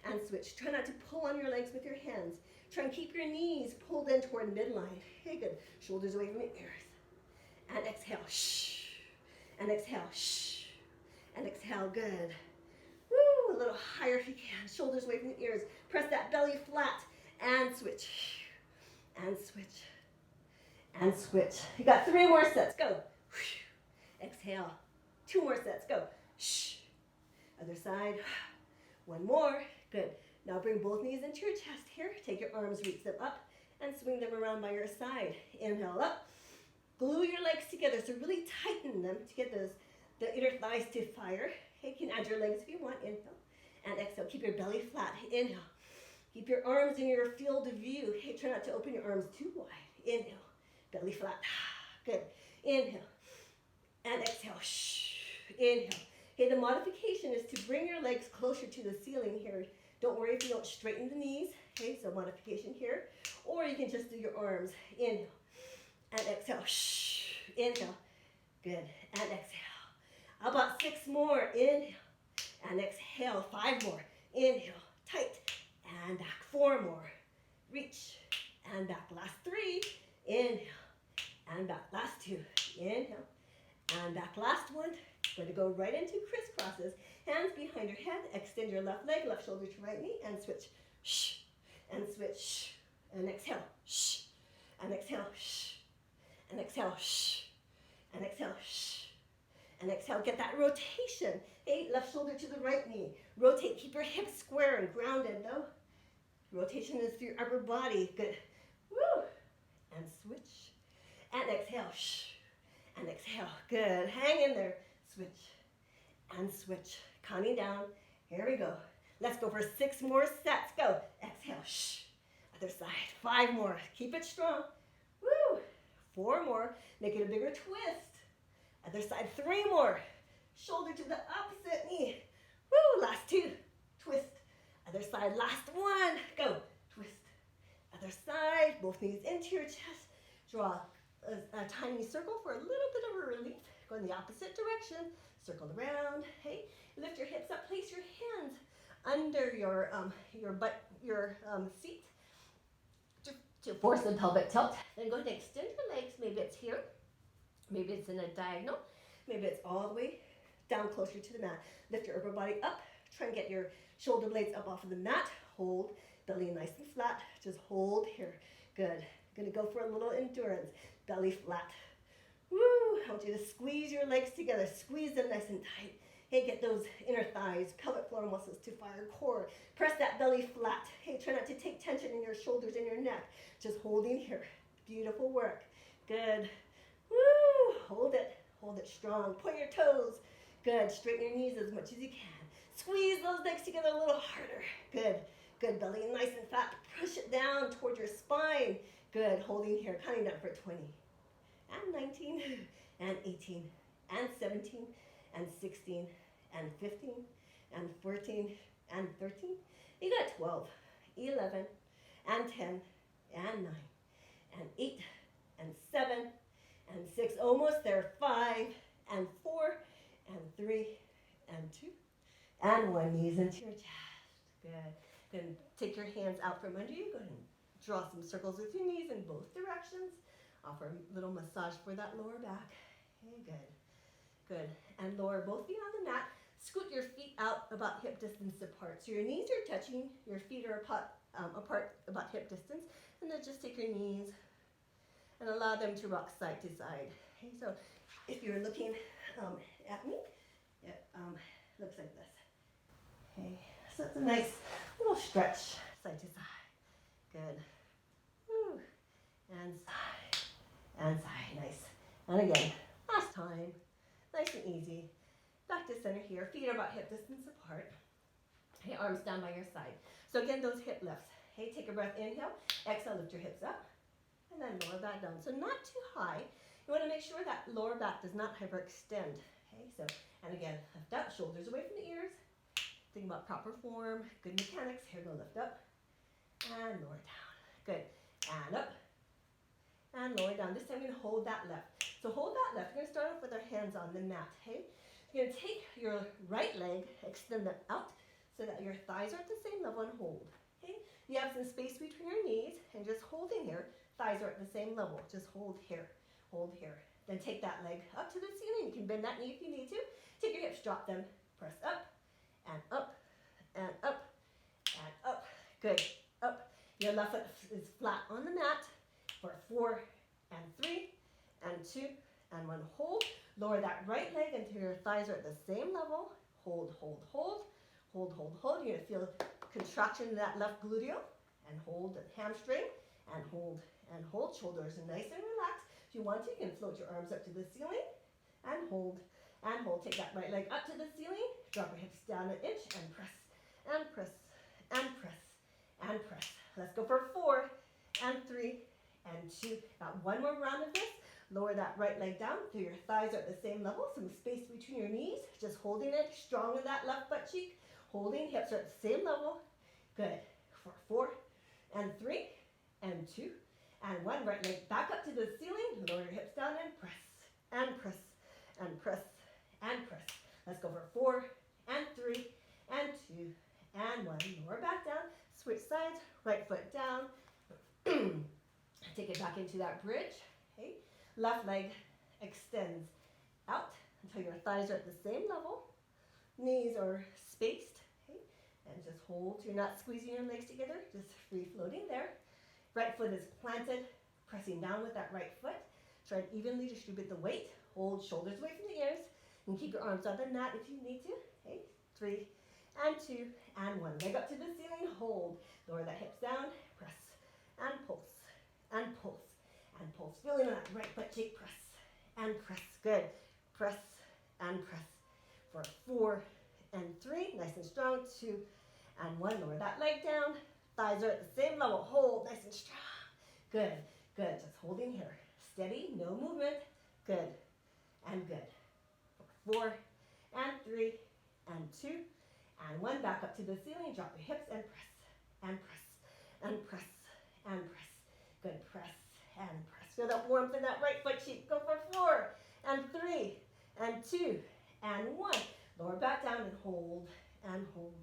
and switch. Try not to pull on your legs with your hands. Try and keep your knees pulled in toward midline. Okay, good. Shoulders away from your ears. And exhale, shh. And exhale, shh. And exhale, good. Woo, a little higher if you can. Shoulders away from the ears. Press that belly flat, and switch. And switch. And switch. You got 3 more sets, go. Exhale. 2 more sets, go. Shh. Other side. 1 more. Good. Now bring both knees into your chest here. Take your arms, reach them up, and swing them around by your side. Inhale up. Glue your legs together. So really tighten them to get the inner thighs to fire. Okay, you can add your legs if you want. Inhale. And exhale. Keep your belly flat. Inhale. Keep your arms in your field of view. Hey, try not to open your arms too wide. Inhale. Belly flat. Good. Inhale. And exhale. Shh. Inhale. Okay, the modification is to bring your legs closer to the ceiling here. Don't worry if you don't straighten the knees. Okay, so modification here. Or you can just do your arms. Inhale and exhale. Shh. Inhale. Good. And exhale. How about 6 more? Inhale and exhale. 5 more. Inhale. Tight. And back. 4 more. Reach. And back. Last 3. Inhale. And back. Last 2. Inhale. And back. Last 1. Going to go right into crisscrosses. Hands behind your head. Extend your left leg. Left shoulder to right knee. And switch. Shh. And switch. Shh. And exhale. Shh. And exhale. Shh. And exhale. Shh. And exhale. Shh. And exhale. Get that rotation. Hey, left shoulder to the right knee. Rotate. Keep your hips square and grounded, though. Rotation is through your upper body. Good. Woo. And switch. And exhale. Shh. And exhale. Good. Hang in there. Switch. And switch. Counting down. Here we go. Let's go for 6 more sets. Go. Exhale. Shh. Other side. 5 more. Keep it strong. Woo. 4 more. Make it a bigger twist. Other side. 3 more. Shoulder to the opposite knee. Woo. Last 2. Twist. Other side. Last 1. Go. Twist. Other side. Both knees into your chest. Draw a tiny circle for a little bit of a relief. Go in the opposite direction. Circle around. Hey. Lift your hips up. Place your hands under your butt, your seat to force the pelvic tilt. Then go ahead and extend your legs. Maybe it's here. Maybe it's in a diagonal. Maybe it's all the way down closer to the mat. Lift your upper body up. Try and get your shoulder blades up off of the mat. Hold. Belly nice and flat. Just hold here. Good. Gonna go for a little endurance. Belly flat. Woo! I want you to squeeze your legs together. Squeeze them nice and tight. Hey, get those inner thighs, pelvic floor muscles to fire core. Press that belly flat. Hey, try not to take tension in your shoulders and your neck. Just holding here. Beautiful work. Good. Woo! Hold it. Hold it strong. Point your toes. Good. Straighten your knees as much as you can. Squeeze those legs together a little harder. Good. Good. Belly nice and flat. Push it down toward your spine. Good. Holding here. Counting down for 20. And 19. And 18. And 17. And 16. And 15. And 14. And 13. You got 12. 11. And 10. And 9. And 8. And 7. And 6. Almost there. 5. And 4. And 3. And 2. And 1. Knees into your chest. Good. Then take your hands out from under you. Go ahead and draw some circles with your knees in both directions. Offer a little massage for that lower back. Okay, good. Good. And lower both feet on the mat. Scoot your feet out about hip distance apart. So your knees are touching, your feet are apart about hip distance. And then just take your knees and allow them to rock side to side. Okay, so if you're looking at me, it looks like this. Okay, so it's a nice little stretch side to side. Good. Woo. And side. And side. Nice. And again, last time. Nice and easy. Back to center here. Feet are about hip distance apart. Okay, arms down by your side. So again, those hip lifts. Hey, take a breath. Inhale. Exhale, lift your hips up. And then lower back down. So not too high. You want to make sure that lower back does not hyperextend. Okay, so, and again, lift up, shoulders away from the ears. Think about proper form, good mechanics. Here, go lift up and lower down. Good. And up and lower down. This time we're going to hold that left. So hold that left. We're going to start off with our hands on the mat. Okay? You're going to take your right leg, extend them out so that your thighs are at the same level and hold. Okay? You have some space between your knees and just hold in here. Thighs are at the same level. Just hold here. Hold here. Then take that leg up to the ceiling. You can bend that knee if you need to. Take your hips, drop them. Press up and up and up and up. Good. Up. Your left foot is flat on the mat for 4 and 3 and 2 and 1. Hold. Lower that right leg until your thighs are at the same level. Hold, hold, hold. Hold, hold, hold. You're going to feel contraction in that left gluteal. And hold the hamstring. And hold and hold. Shoulders nice and relaxed. If you want to, you can float your arms up to the ceiling. And hold. And hold. Take that right leg up to the ceiling. Drop your hips down an inch and press. And press. And press. And press. Let's go for 4 and 3 and 2. Got one more round of this. Lower that right leg down so your thighs are at the same level. Some space between your knees. Just holding it strong in that left butt cheek. Holding. Hips are at the same level. Good. For 4 and 3, and 2, and 1. Right leg back up to the ceiling. Lower your hips down and press, and press, and press, and press. Let's go for 4, and 3, and 2, and 1. Lower back down. Switch sides. Right foot down. Take it back into that bridge. Okay. Left leg extends out until your thighs are at the same level. Knees are spaced. Okay. And just hold. So you're not squeezing your legs together. Just free floating there. Right foot is planted, pressing down with that right foot. Try and evenly distribute the weight. Hold shoulders away from the ears. And keep your arms on the mat if you need to. Okay. 3, and 2, and 1. Leg up to the ceiling. Hold. Lower the hips down. Press and pulse, and pulse, and pulse. Feeling that right butt cheek. Press and press. Good. Press and press. For 4, and 3. Nice and strong. 2, and 1. Lower that leg down. Thighs are at the same level. Hold. Nice and strong. Good. Good. Just holding here. Steady. No movement. Good. And good. 4, and 3, and 2, and 1. Back up to the ceiling. Drop your hips and press, and press, and press, and press. Good. Press and press. Feel that warmth in that right foot cheek. Go for 4, and 3, and 2, and 1. Lower back down and hold, and hold,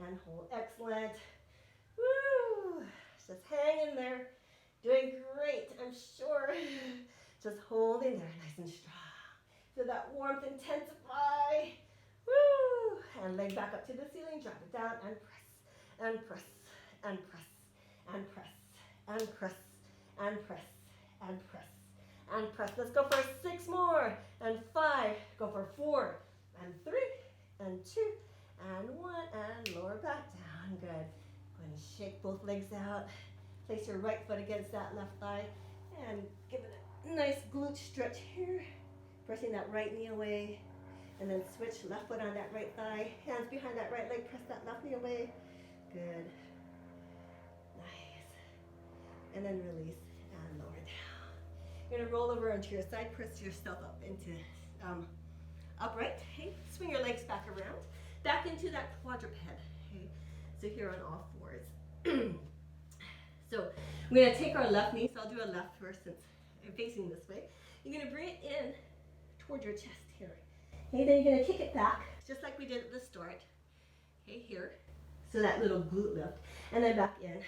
and hold. Excellent. Woo! Just hang in there. Doing great, I'm sure. Just hold in there, nice and strong. Feel that warmth intensify. Woo! And leg back up to the ceiling. Drop it down and press, and press, and press, and press, and press, and press, and press, and press. Let's go for 6 more, and 5. Go for 4, and 3, and 2, and 1, and lower back down. Good. Go ahead and shake both legs out. Place your right foot against that left thigh, and give it a nice glute stretch here. Pressing that right knee away, and then switch left foot on that right thigh. Hands behind that right leg. Press that left knee away. Good. Nice. And then release and lower down. You're gonna roll over onto your side. Press yourself up into upright. Okay. Swing your legs back around. Back into that quadruped. Okay. So here on all fours. So we're gonna take our left knee. So I'll do a left first since I'm facing this way. You're gonna bring it in toward your chest here. Okay, then you're gonna kick it back, just like we did at the start. Okay, here. So that little glute lift. And then back in.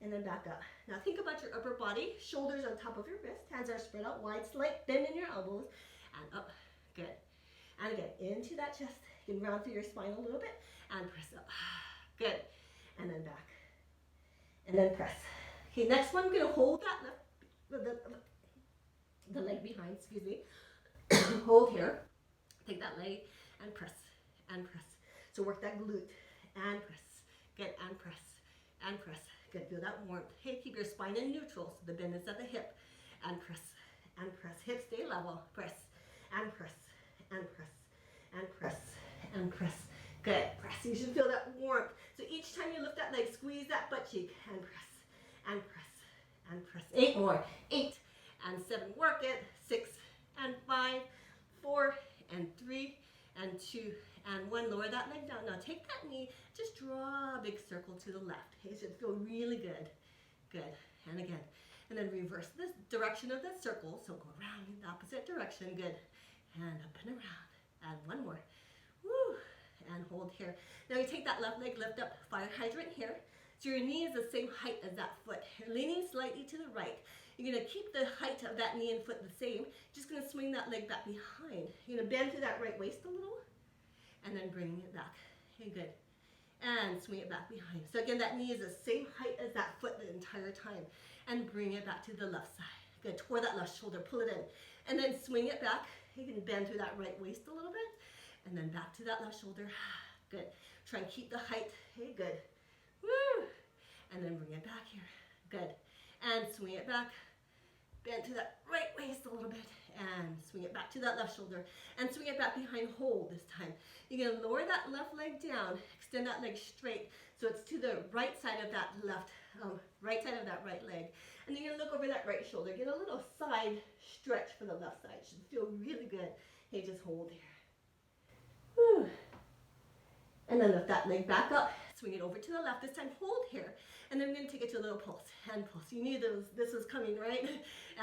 And then back up. Now think about your upper body, shoulders on top of your wrist, hands are spread out wide, slight bend in your elbows, and up. Good. And again, into that chest. You can round through your spine a little bit, and press up. Good. And then back. And then press. Okay, next one, I'm gonna hold that left, the leg behind, excuse me. Hold here. Take that leg and press, and press. So work that glute, and press. Good, and press, and press. Good, feel that warmth. Hey, keep your spine in neutral, so the bend is at the hip. And press, and press. Hips stay level. Press, and press, and press, and press, and press. Good, press. You should feel that warmth. So each time you lift that leg, squeeze that butt cheek, and press, and press, and press. 8 more. 8, and 7. Work it. 6, and 5, 4, and 3, and 2, and 1. Lower that leg down. Now take that knee, just draw a big circle to the left. Okay, it should feel really good. Good. And again. And then reverse this direction of the circle. So go around in the opposite direction. Good. And up and around. And 1 more. Woo. And hold here. Now you take that left leg, lift up, fire hydrant here. So your knee is the same height as that foot. You're leaning slightly to the right. You're gonna keep the height of that knee and foot the same. Just gonna swing that leg back behind. You're gonna bend through that right waist a little, and then bring it back. Okay, good. And swing it back behind. So again, that knee is the same height as that foot the entire time. And bring it back to the left side. Good, toward that left shoulder, pull it in. And then swing it back. You can bend through that right waist a little bit. And then back to that left shoulder. Good. Try and keep the height. Okay, good. Woo! And then bring it back here. Good. And swing it back. Bend to that right waist a little bit. And swing it back to that left shoulder. And swing it back behind. Hold this time. You're going to lower that left leg down. Extend that leg straight. So it's to the right side of that right side of that right leg. And then you're going to look over that right shoulder. Get a little side stretch for the left side. Should feel really good. Okay, just hold here. Whew. And then lift that leg back up. Swing it over to the left. This time hold here. And then we're going to take it to a little pulse. And pulse. You knew this was coming, right?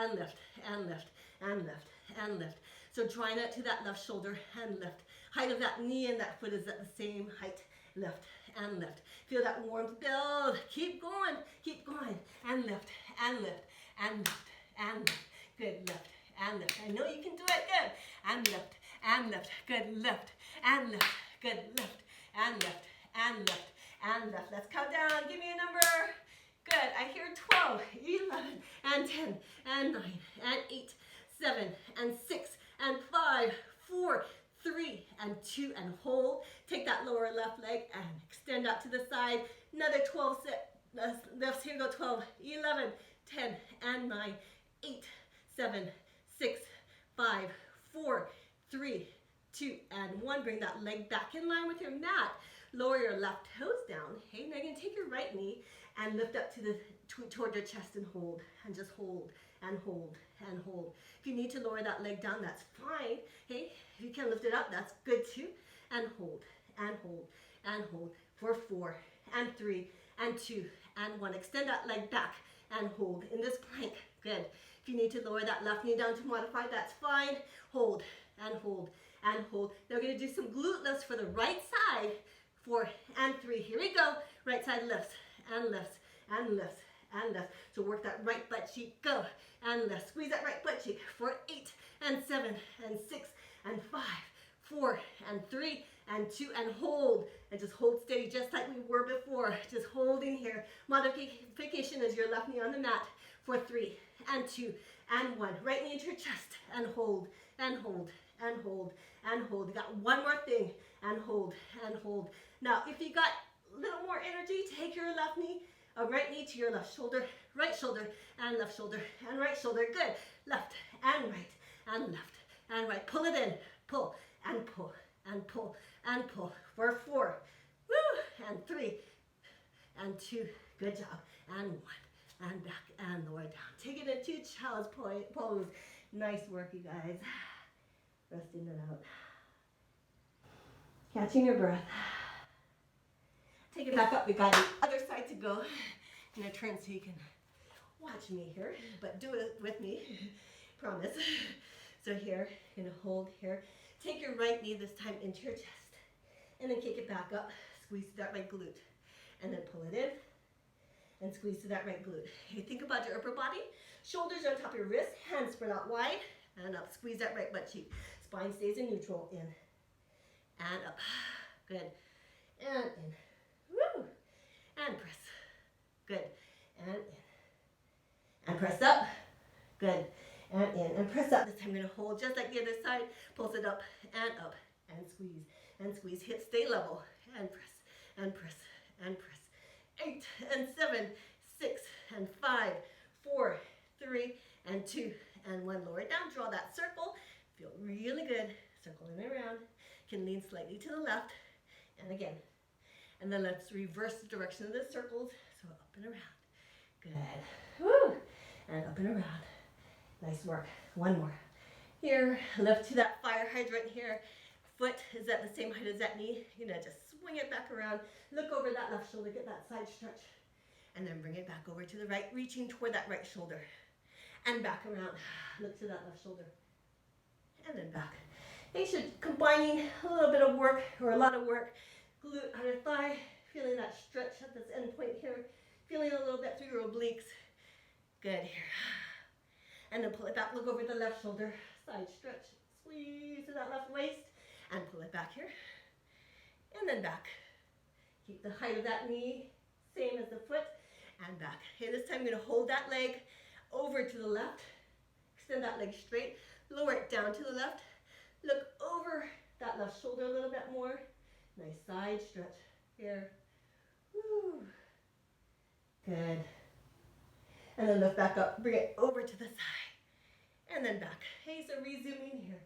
And lift, and lift, and lift, and lift. So drawing it to that left shoulder and lift. Height of that knee and that foot is at the same height. Lift and lift. Feel that warmth build. Keep going. Keep going. And lift, and lift, and lift, and lift. Good, lift, and lift. I know you can do it. Good. And lift, and lift. Good, lift, and lift. Good, lift, and lift, and lift, and lift. Let's count down. Give me a number. Good. I hear 12, 11, and 10, and 9, and 8, 7, and 6, and 5, 4, 3, and 2, and hold. Take that lower left leg and extend out to the side. Another 12 lifts. Here we go. 12, 11, 10, and 9, 8, 7, 6, 5, 4, 3, 2, and 1. Bring that leg back in line with your mat. Lower your left toes down. Okay, now you're going to take your right knee and lift up to toward your chest and hold. And just hold and hold and hold. If you need to lower that leg down, that's fine. Okay, if you can lift it up, that's good too. And hold and hold and hold for 4 and 3 and 2 and 1. Extend that leg back and hold in this plank. Good. If you need to lower that left knee down to modify, that's fine. Hold and hold and hold. Now we're going to do some glute lifts for the right side. 4 and 3. Here we go. Right side lifts and lifts and lifts and lifts. So work that right butt cheek. Go and lift. Squeeze that right butt cheek for 8 and 7 and 6 and 5, 4 and 3 and 2 and hold. And just hold steady just like we were before. Just holding here. Modification is your left knee on the mat for 3 and 2 and 1. Right knee into your chest and hold and hold and hold and hold. You got one more thing and hold and hold. Now, if you got a little more energy, take your left knee, right knee to your left shoulder and left shoulder and right shoulder. Good. Left and right and left and right. Pull it in. Pull and pull and pull and pull for 4. Woo! And 3 and 2. Good job. And 1 and back and lower down. Take it into child's pose. Nice work, you guys. Resting it out. Catching your breath. Take it back up. We got the other side to go. I'm going to turn so you can watch me here, but do it with me. Promise. So here, you're going to hold here. Take your right knee this time into your chest. And then kick it back up. Squeeze that right glute. And then pull it in. And squeeze to that right glute. You think about your upper body. Shoulders on top of your wrists. Hands spread out wide. And up. Squeeze that right butt cheek. Spine stays in neutral. In. And up. Good. And in. Woo. And press. Good. And in. And press up. Good. And in. And press up. This time I'm going to hold just like the other side. Pulse it up and up. And squeeze. And squeeze. Hit stay level. And press. And press. And press. 8 and 7, 6 and 5, 4, 3 and 2 and 1. Lower it down. Draw that circle. Feel really good. Circling around. Can lean slightly to the left. And again. And then let's reverse the direction of the circles. So up and around. Good. Woo. And up and around. Nice work. One more. Here. Lift to that fire hydrant here. Foot is at the same height as that knee. You know, just swing it back around. Look over that left shoulder. Get that side stretch. And then bring it back over to the right. Reaching toward that right shoulder. And back around. Look to that left shoulder. And then back. You should combining a little bit of work or a lot of work. Glute under thigh. Feeling that stretch at this end point here. Feeling a little bit through your obliques. Good here. And then pull it back. Look over the left shoulder. Side stretch. Squeeze to that left waist. And pull it back here. And then back. Keep the height of that knee same as the foot. And back. Okay, this time I'm going to hold that leg over to the left. Extend that leg straight. Lower it down to the left. Look over that left shoulder a little bit more. Nice side stretch here. Woo. Good. And then lift back up. Bring it over to the side. And then back. Okay, so resuming here.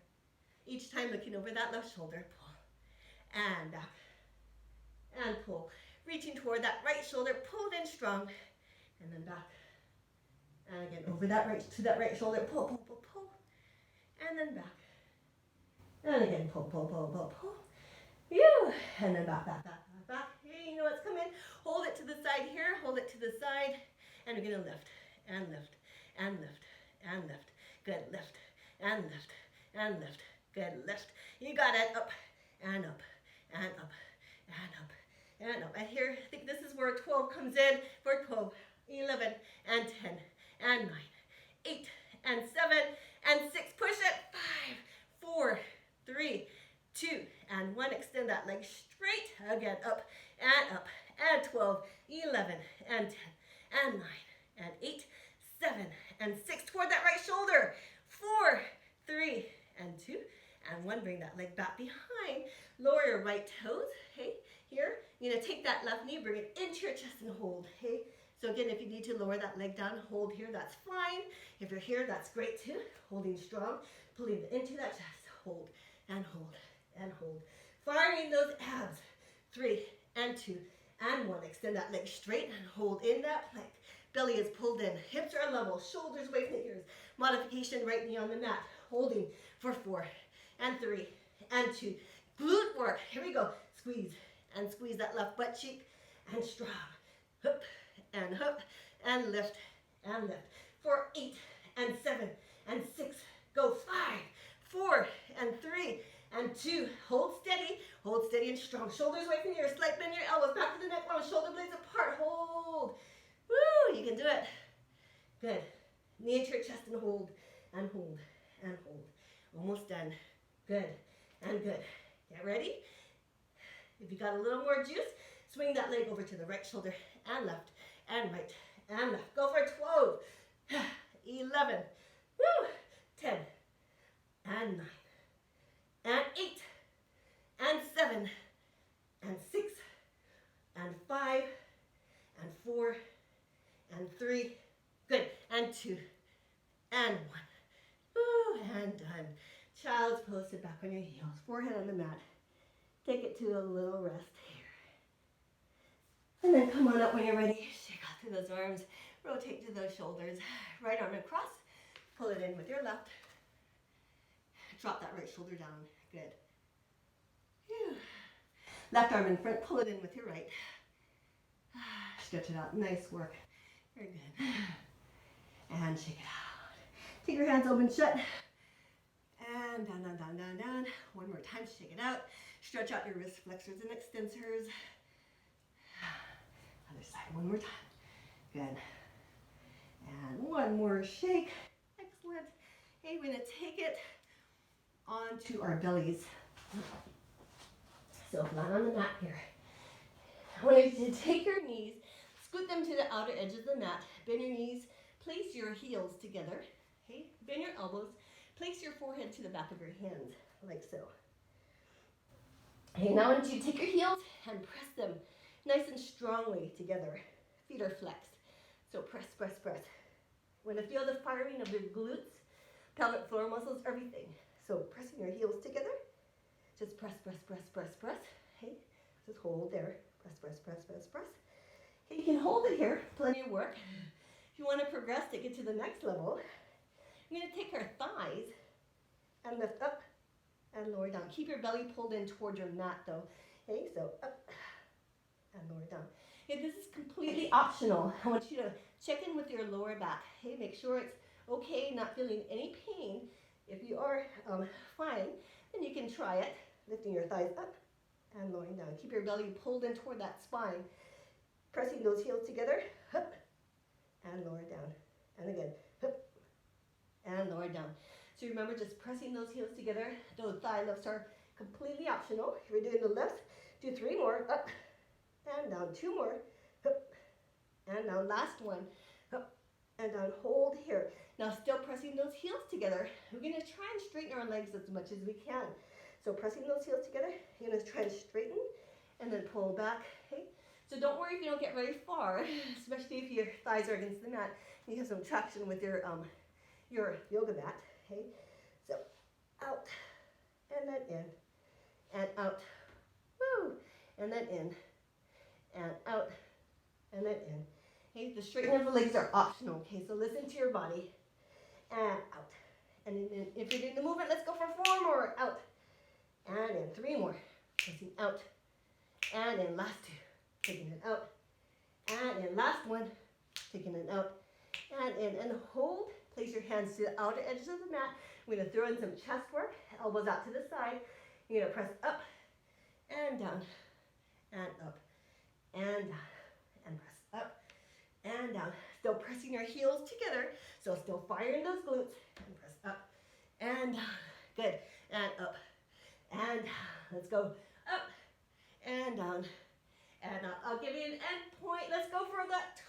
Each time looking over that left shoulder. Pull. And back. And pull. Reaching toward that right shoulder. Pull it in strong. And then back. And again, over that right to that right shoulder. Pull, pull, pull, pull. And then back. And again, pull, pull, pull, pull, pull. Phew. And then back, back, back, back, back. Hey. Okay, you know what's coming. Hold it to the side here. Hold it to the side. And we're going to lift and lift and lift and lift. Good. Lift and lift and lift. Good. Lift. You got it. Up and up and up and up and up. And here, I think this is where 12 comes in. For 12, 11, and 10, and 9, 8, and 7, and 6. Push it. 5, 4, 3, 2, and 1. Extend that leg straight. Again, up, and 12, 11, and 10, and 9, and 8, 7, and 6. Toward that right shoulder. 4, 3, and 2, and 1. Bring that leg back behind. Lower your right toes. Hey, here, you're going to take that left knee, bring it into your chest and hold. Hey, so again, if you need to lower that leg down, hold here, that's fine. If you're here, that's great too. Holding strong, pulling it into that chest. Hold, and hold, and hold. Firing those abs. 3, and 2, and 1. Extend that leg straight and hold in that plank. Belly is pulled in. Hips are level. Shoulders away from the ears. Modification, right knee on the mat. Holding for 4, and 3, and 2. Glute work. Here we go. Squeeze, and squeeze that left butt cheek. And strong. Hup, and lift, and lift. For 8, and 7, and 6. Go 5, 4, and 3, and 2. Hold steady and strong. Shoulders away from your ears. Slight bend your elbows back to the neck bone. Shoulder blades apart. Hold. Woo, you can do it. Good. Knee to your chest and hold, and hold, and hold. Almost done. Good, and good. Get ready? If you got a little more juice, swing that leg over to the right shoulder, and left, and right, and left. Go for 12, 11, woo, 10, and 9, and 8, and 7, and 6, and 5, and 4, and 3, good, and 2, and 1, woo, and done. Child's pose, sit back on your heels, forehead on the mat. Take it to a little rest here. And then come on up when you're ready. Shake out through those arms, rotate to those shoulders. Right arm across, pull it in with your left. Drop that right shoulder down, good. Whew. Left arm in front, pull it in with your right. Stretch it out, nice work. Very good. And shake it out. Take your hands open, shut. And down, down, down, down, down. One more time, shake it out. Stretch out your wrist flexors and extensors. Other side, one more time. Good. And one more shake. Excellent. Okay, we're going to take it onto our bellies. So flat on the mat here. I want you to take your knees, scoot them to the outer edge of the mat. Bend your knees, place your heels together. Okay, bend your elbows. Place your forehead to the back of your hands, like so. Okay, now I want you to take your heels and press them nice and strongly together. Feet are flexed. So press, press, press. Want to feel the firing of your glutes, pelvic floor muscles, everything. So pressing your heels together. Just press, press, press, press, press. Okay, just hold there. Press, press, press, press, press. Okay, you can hold it here. Plenty of work. If you want to progress, take it to the next level. We're going to take our thighs and lift up and lower down. Keep your belly pulled in toward your mat though. Okay, so up and lower down. Okay, this is completely optional. I want you to check in with your lower back. Okay, make sure it's okay, not feeling any pain. If you are fine, then you can try it. Lifting your thighs up and lowering down. Keep your belly pulled in toward that spine. Pressing those heels together, up and lower down. And again, up and lower down. So remember, just pressing those heels together. Those thigh lifts are completely optional. If you're doing the lifts, do 3 more, up and down. 2 more, up and down. Last one, up and down. Hold here. Now still pressing those heels together. We're going to try and straighten our legs as much as we can. So pressing those heels together, you're going to try to straighten and then pull back. Okay? So don't worry if you don't get very far, especially if your thighs are against the mat. You have some traction with your yoga mat. Okay, so out and then in and out, woo, and then in and out and then in. Okay, the straightening of the legs are optional. Okay, so listen to your body and out. And then if you're doing the movement, let's go for 4 more. Out and in. 3 more. Pressing out and in. Last 2. taking it out, and in. Last one, taking it out, and in, and hold. Place your hands to the outer edges of the mat. We're going to throw in some chest work, elbows out to the side. You're going to press up and down, and up, and down, and press up and down. Still pressing your heels together, so still firing those glutes, and press up and down. Good, and up, and down. Let's go up, and down, and up. I'll give you an end point. Let's go for that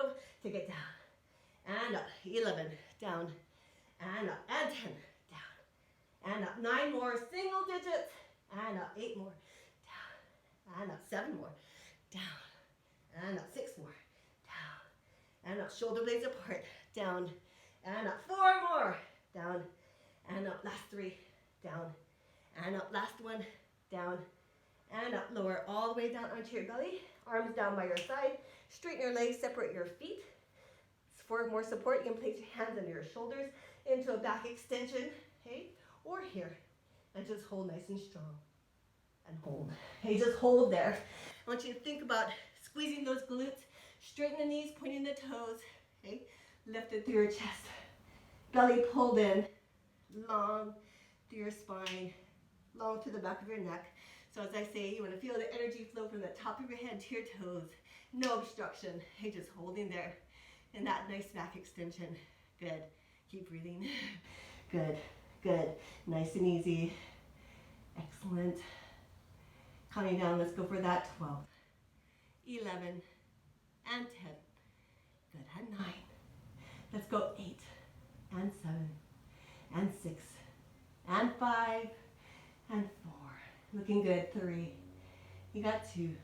12. Take it down, and up, 11, down, and up, and 10, down, and up, 9 more, single digits, and up, 8 more, down, and up, 7 more, down, and up, 6 more, down, and up, shoulder blades apart, down, and up, 4 more, down, and up, last 3, down, and up, last one, down, and up, lower all the way down onto your belly, arms down by your side, straighten your legs, separate your feet. For more support, you can place your hands under your shoulders into a back extension, okay, or here, and just hold nice and strong, and hold. Okay, just hold there. I want you to think about squeezing those glutes, straighten the knees, pointing the toes, okay, lifted through your chest, belly pulled in, long through your spine, long through the back of your neck. So as I say, you want to feel the energy flow from the top of your head to your toes. No obstruction. Hey, just holding there in that nice back extension. Good. Keep breathing. Good. Good. Nice and easy. Excellent. Counting down. Let's go for that. 12, 11, and 10. Good. And 9. Let's go 8, and 7, and 6, and 5, and 4. Looking good. 3. You got 2, and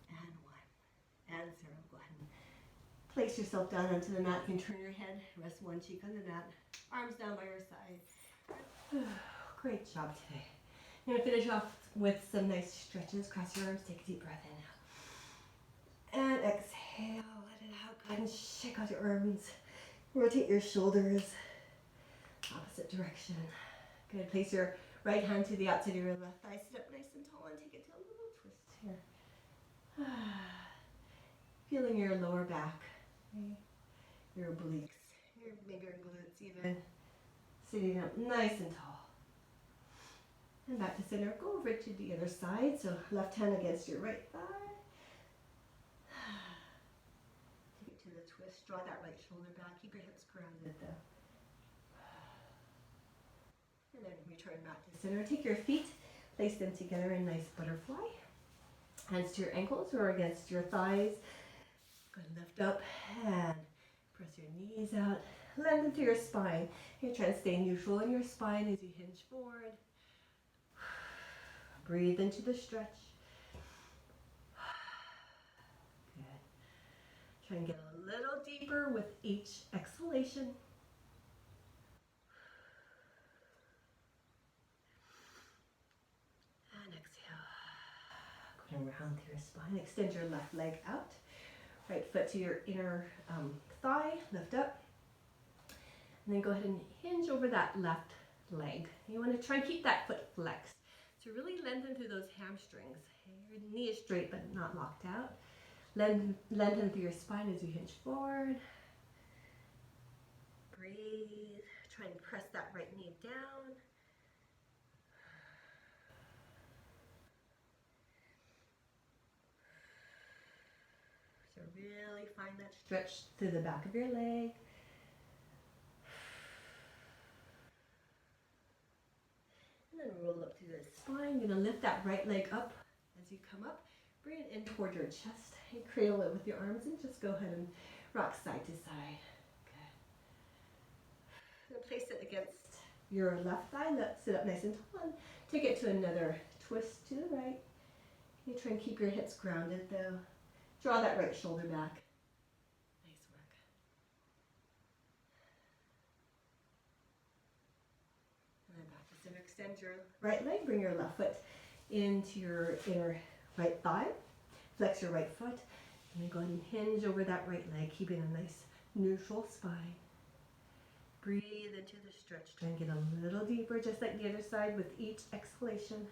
1, and 0. Go ahead and place yourself down onto the mat. You can turn your head, rest one cheek on the mat, arms down by your side. Great job today. I'm going to finish off with some nice stretches. Cross your arms, take a deep breath in. And exhale, let it out. Go ahead and shake out your arms. Rotate your shoulders, opposite direction. Good. Place your right hand to the outside of your left thigh. Sit up nice and tall and take it to a little twist here. Feeling your lower back, okay? Your obliques, maybe your glutes even. Sitting up nice and tall. And back to center. Go over to the other side. So left hand against your right thigh. Take it to the twist. Draw that right shoulder back. Keep your hips grounded though. And then return back to center. Take your feet, place them together in nice butterfly. Hands to your ankles or against your thighs. Go ahead and lift up and press your knees out. Lengthen through your spine. You're trying to stay neutral in your spine as you hinge forward. Breathe into the stretch. Good. Try and get a little deeper with each exhalation. And exhale. Going around through your spine. Extend your left leg out. Right foot to your inner thigh. Lift up. And then go ahead and hinge over that left leg. You want to try and keep that foot flexed. So really lengthen through those hamstrings. Your knee is straight but not locked out. Lengthen through your spine as you hinge forward. Breathe. Try and press that right knee down. So really find that stretch through the back of your leg. And then roll up through the spine. You're going to lift that right leg up as you come up. Bring it in toward your chest. And cradle it with your arms and just go ahead and rock side to side. Good. And place it against your left thigh. Sit up nice and tall. And take it to another twist to the right. You try and keep your hips grounded though. Draw that right shoulder back. Nice work. And then back to center. Extend your right leg. Bring your left foot into your inner right thigh. Flex your right foot. And then go ahead and hinge over that right leg, keeping a nice neutral spine. Breathe into the stretch. Try and get a little deeper, just like the other side with each exhalation.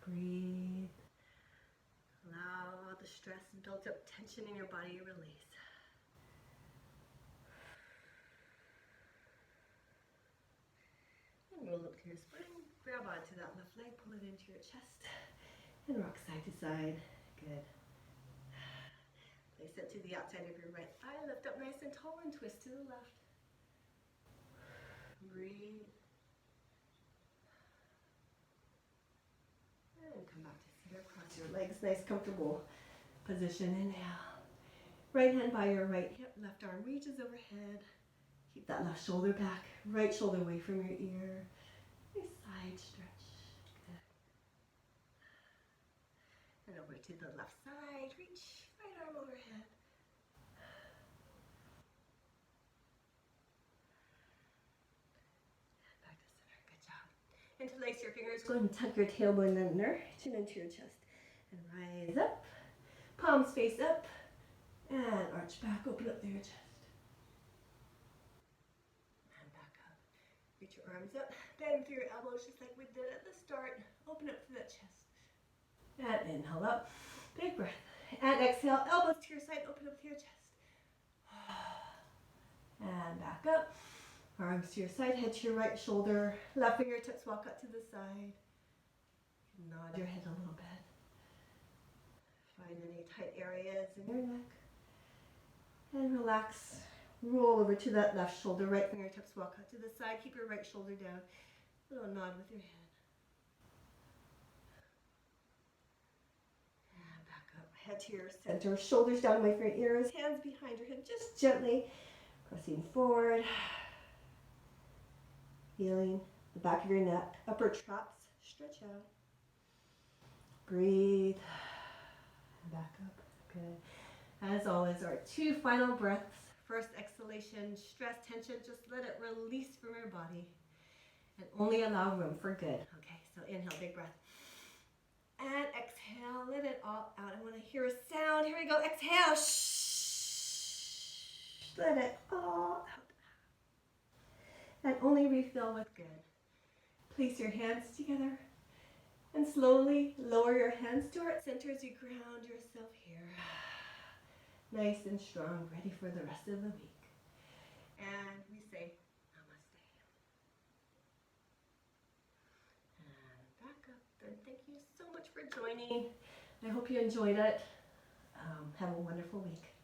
Breathe. Allow all the stress and built up tension in your body to release. And roll up to your spine. Grab onto that left leg, pull it into your chest, and rock side to side. Good. Place it to the outside of your right thigh. Lift up nice and tall and twist to the left. Breathe. And come back to center. Cross your legs. Nice, comfortable position. Inhale. Right hand by your right hip. Left arm reaches overhead. Keep that left shoulder back. Right shoulder away from your ear. Nice side stretch. Good. And over to the left side. Reach. Right arm overhead. Back to center. Good job. Interlace your fingers. Go ahead and tuck your tailbone under. Chin into your chest. And rise up. Palms face up. And arch back. Open up through your chest. And back up. Reach your arms up. Bend through your elbows just like we did at the start. Open up through that chest. And inhale up. Big breath. And exhale. Elbows to your side. Open up through your chest. And back up. Arms to your side. Head to your right shoulder. Left fingertips walk up to the side. Nod your head a little bit. Find any tight areas in your neck. And relax. Roll over to that left shoulder. Right fingertips walk out to the side. Keep your right shoulder down. A little nod with your head. And back up. Head to your center. Shoulders down away from your ears. Hands behind your hip. Just gently pressing forward. Feeling the back of your neck. Upper traps. Stretch out. Breathe. And back up. Good. As always, our 2 final breaths. First exhalation, stress, tension, just let it release from your body. And only allow room for good. Okay, so inhale, big breath. And exhale, let it all out. I want to hear a sound. Here we go. Exhale. Shh. Let it all out. And only refill with good. Place your hands together. And slowly lower your hands to heart center as you ground yourself here. Nice and strong, ready for the rest of the week. And we say namaste. And back up. And thank you so much for joining. I hope you enjoyed it. Have a wonderful week.